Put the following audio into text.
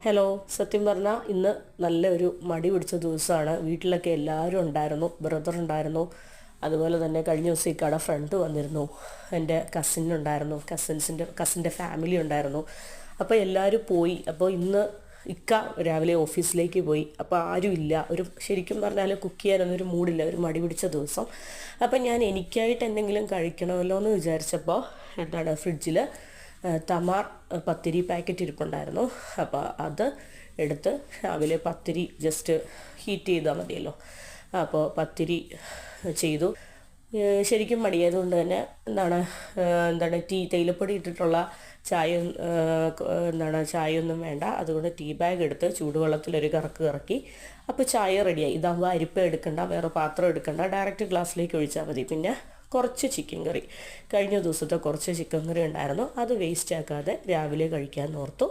Hello, സത്യം പറഞ്ഞാൽ ഇന്ന് നല്ലൊരു മടി പിടിച്ച ദിവസമാണ്. വീട്ടിലൊക്കെ എല്ലാവരും ഉണ്ടായിരുന്നു. ബ്രദർ ഉണ്ടായിരുന്നു, അതുപോലെ തന്നെ കഴിഞ്ഞ ദിവസം ഇക്കടെ ഫ്രണ്ട് വന്നിരുന്നു, എൻ്റെ കസിനുണ്ടായിരുന്നു, കസിൻ്റെ ഫാമിലി ഉണ്ടായിരുന്നു. അപ്പോൾ എല്ലാവരും പോയി. അപ്പോൾ ഇന്ന് ഇക്ക രാവിലെ ഓഫീസിലേക്ക് പോയി. അപ്പോൾ ആരും ഇല്ല. ശരിക്കും പറഞ്ഞാൽ കുക്ക് ചെയ്യാനൊന്നൊരു മൂഡില്ല, ഒരു മടി പിടിച്ച ദിവസം. അപ്പം ഞാൻ എനിക്കായിട്ട് എന്തെങ്കിലും കഴിക്കണമല്ലോ എന്ന് വിചാരിച്ചപ്പോൾ ഫ്രിഡ്ജിൽ തമാർ പത്തിരി പാക്കറ്റ് ഇരിപ്പുണ്ടായിരുന്നു. അപ്പോൾ അത് എടുത്ത് രാവിലെ പത്തിരി ജസ്റ്റ് ഹീറ്റ് ചെയ്താൽ മതിയല്ലോ. അപ്പോൾ പത്തിരി ചെയ്തു. ശരിക്കും മടിയായതുകൊണ്ട് തന്നെ തേയിലപ്പൊടി ഇട്ടിട്ടുള്ള ചായ ചായയൊന്നും വേണ്ട. അതുകൊണ്ട് ടീ ബാഗ് എടുത്ത് ചൂടുവെള്ളത്തിലൊരു കറക്ക് കറക്കി. അപ്പോൾ ചായ റെഡിയായി. ഇതാകുമ്പോൾ അരിപ്പ എടുക്കണ്ട, വേറെ പാത്രം എടുക്കണ്ട, ഡയറക്റ്റ് ഗ്ലാസ്സിലേക്ക് ഒഴിച്ചാൽ മതി. പിന്നെ കുറച്ച് ചിക്കൻ കറി, കഴിഞ്ഞ ദിവസത്തെ കുറച്ച് ചിക്കൻ കറി ഉണ്ടായിരുന്നു, അത് വേസ്റ്റ് ആക്കാതെ രാവിലെ കഴിക്കാൻ ഓർത്തു.